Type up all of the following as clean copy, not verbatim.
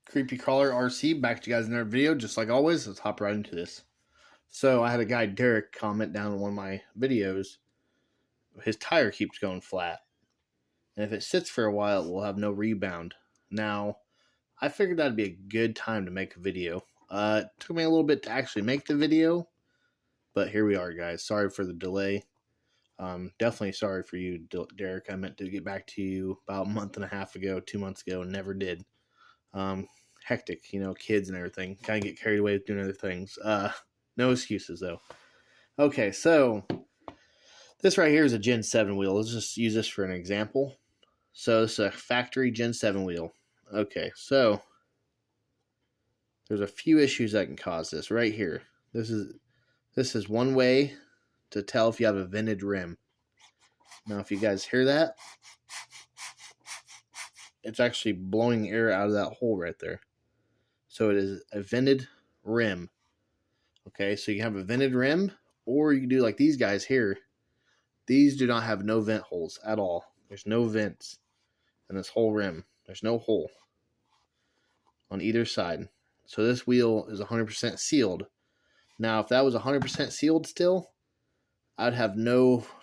Creepy Crawler RC back to you guys in another video. Just like always, let's hop right into this. So I had a guy, Derek, comment down on one of my videos. His tire keeps going flat, and if it sits for a while, it will have no rebound. Now, I figured that'd be a good time to make a video. It took me a little bit to actually make the video, but here we are, guys. Sorry for the delay. Definitely sorry for you, Derek. I meant to get back to you about a month and a half ago, 2 months ago, and never did. Hectic, kids and everything. Kind of get carried away with doing other things. No excuses, though. Okay, so this right here is a Gen 7 wheel. Let's just use this for an example. So this is a factory Gen 7 wheel. Okay, so there's a few issues that can cause this right here. This is one way to tell if you have a vented rim. Now, if you guys hear that, it's actually blowing air out of that hole right there. So it is a vented rim. Okay, so you have a vented rim, or you can do like these guys here. These do not have no vent holes at all. There's no vents in this whole rim. There's no hole on either side. So this wheel is 100% sealed. Now, if that was 100% sealed still, I'd have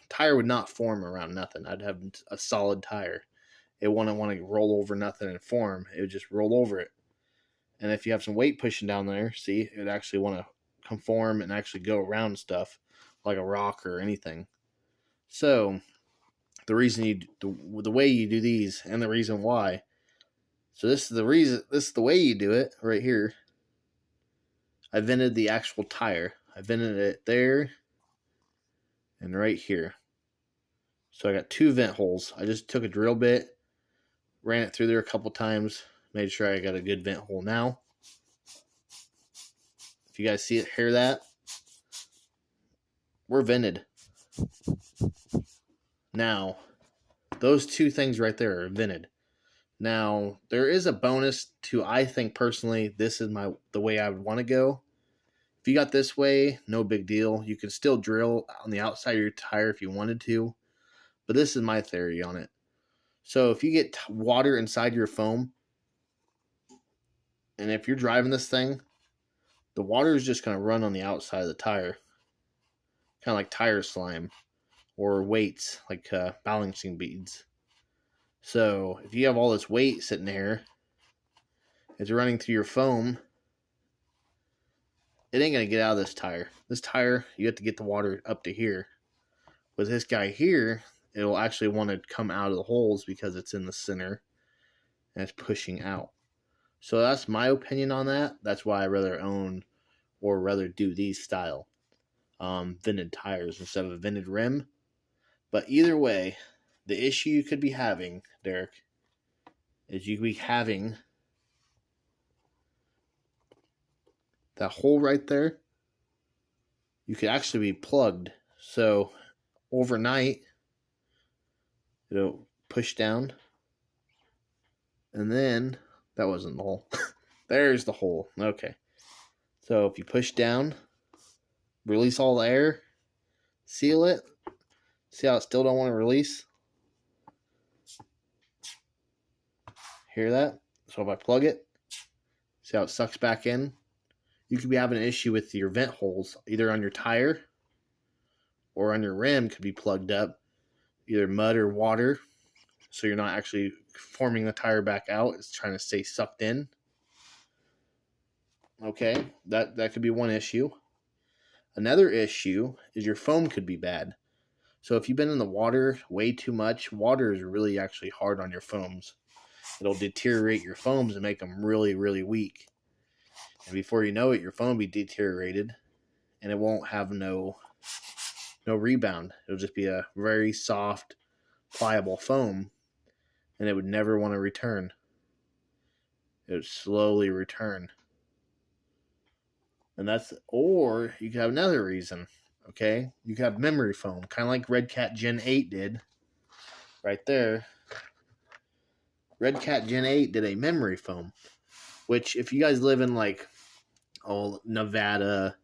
tire would not form around nothing. I'd have a solid tire. It wouldn't want to roll over nothing and form. It would just roll over it. And if you have some weight pushing down there, see, it would actually want to conform and actually go around stuff like a rock or anything. So the reason the way you do these and the reason why. So this is the way you do it right here. I vented the actual tire. I vented it there and right here. So I got two vent holes. I just took a drill bit, ran it through there a couple times, made sure I got a good vent hole now. If you guys see it, hear that? We're vented. Now, those two things right there are vented. Now, there is a bonus to, I think personally, this is the way I would want to go. If you got this way, no big deal. You can still drill on the outside of your tire if you wanted to. But this is my theory on it. So if you get water inside your foam, and if you're driving this thing, the water is just going to run on the outside of the tire. Kind of like tire slime or weights, like balancing beads. So if you have all this weight sitting there, it's running through your foam, it ain't going to get out of this tire. This tire, you have to get the water up to here. With this guy here, it will actually want to come out of the holes because it's in the center and it's pushing out. So that's my opinion on that. That's why I rather do these style vented tires instead of a vented rim. But either way, the issue you could be having, Derek, is you could be having that hole right there. You could actually be plugged. So overnight, it'll push down. And then, that wasn't the hole. There's the hole. Okay. So if you push down, release all the air, seal it. See how it still don't want to release? Hear that? So if I plug it, see how it sucks back in? You could be having an issue with your vent holes, either on your tire or on your rim could be plugged up, either mud or water, so you're not actually forming the tire back out. It's trying to stay sucked in. Okay, that could be one issue. Another issue is your foam could be bad. So if you've been in the water way too much, water is really actually hard on your foams. It'll deteriorate your foams and make them really, really weak. And before you know it, your foam will be deteriorated and it won't have no rebound. It'll just be a very soft, pliable foam and it would never want to return. It would slowly return. Or you could have another reason. Okay, you could have memory foam, kind of like Red Cat Gen 8 did. Right there. Red Cat Gen 8 did a memory foam, which if you guys live in like Nevada,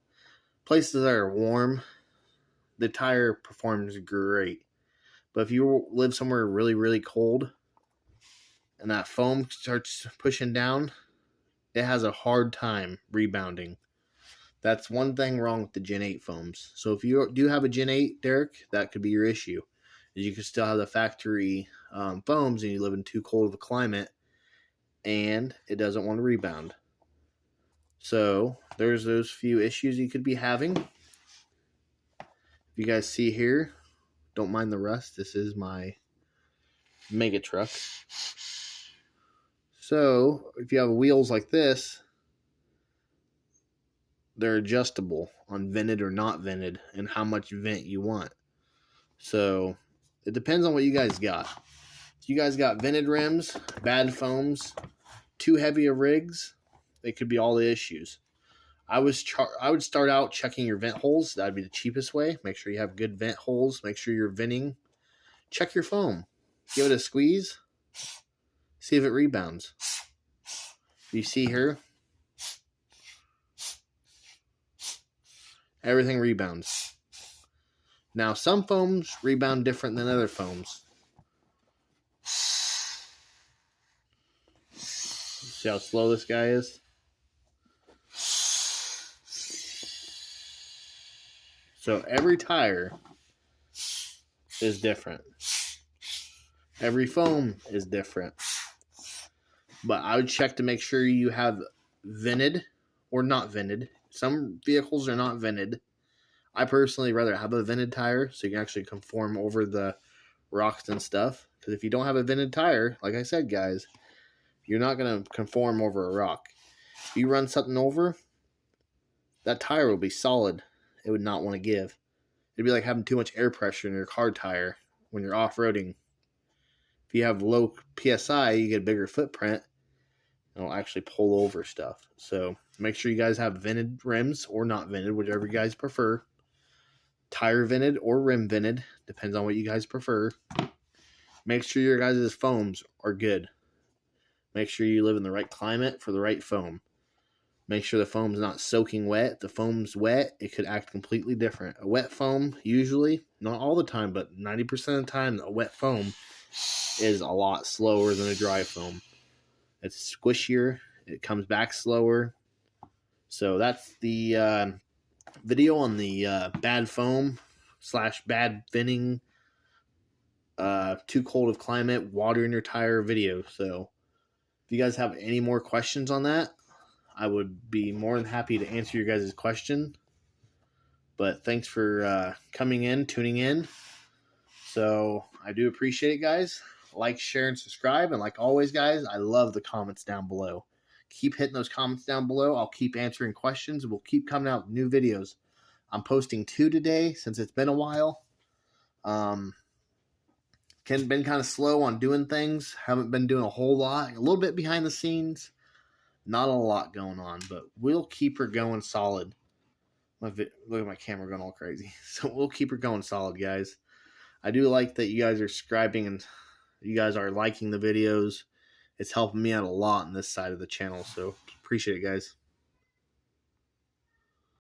places that are warm, the tire performs great. But if you live somewhere really, really cold and that foam starts pushing down, it has a hard time rebounding. That's one thing wrong with the Gen 8 foams. So if you do have a Gen 8, Derek, that could be your issue. You could still have the factory foams and you live in too cold of a climate and it doesn't want to rebound. So there's those few issues you could be having. If you guys see here, don't mind the rust. This is my mega truck. So if you have wheels like this, they're adjustable on vented or not vented and how much vent you want. So it depends on what you guys got. If you guys got vented rims, bad foams, too heavy of rigs, they could be all the issues. I would start out checking your vent holes. That'd be the cheapest way. Make sure you have good vent holes. Make sure you're venting. Check your foam. Give it a squeeze. See if it rebounds. You see here, everything rebounds. Now, some foams rebound different than other foams. See how slow this guy is? So every tire is different. Every foam is different. But I would check to make sure you have vented or not vented. Some vehicles are not vented. I personally rather have a vented tire so you can actually conform over the rocks and stuff. Because if you don't have a vented tire, like I said, guys, you're not going to conform over a rock. If you run something over, that tire will be solid. It would not want to give. It'd be like having too much air pressure in your car tire when you're off-roading. If you have low PSI, you get a bigger footprint. It'll actually pull over stuff. So make sure you guys have vented rims or not vented, whichever you guys prefer. Tire vented or rim vented, depends on what you guys prefer. Make sure your guys' foams are good. Make sure you live in the right climate for the right foam. Make sure the foam's not soaking wet. If the foam's wet, it could act completely different. A wet foam, usually, not all the time, but 90% of the time, a wet foam is a lot slower than a dry foam. It's squishier. It comes back slower. So that's the video on the bad foam / bad venting, too cold of climate, water in your tire video. So if you guys have any more questions on that, I would be more than happy to answer your guys' question. But thanks for coming in, tuning in. So I do appreciate it, guys. Like, share, and subscribe. And like always, guys, I love the comments down below. Keep hitting those comments down below. I'll keep answering questions. We'll keep coming out with new videos. I'm posting 2 today since it's been a while. Been kind of slow on doing things. Haven't been doing a whole lot. A little bit behind the scenes. Not a lot going on, but we'll keep her going solid. Look at my camera going all crazy. So we'll keep her going solid, guys. I do like that you guys are subscribing and you guys are liking the videos. It's helping me out a lot on this side of the channel, so appreciate it, guys.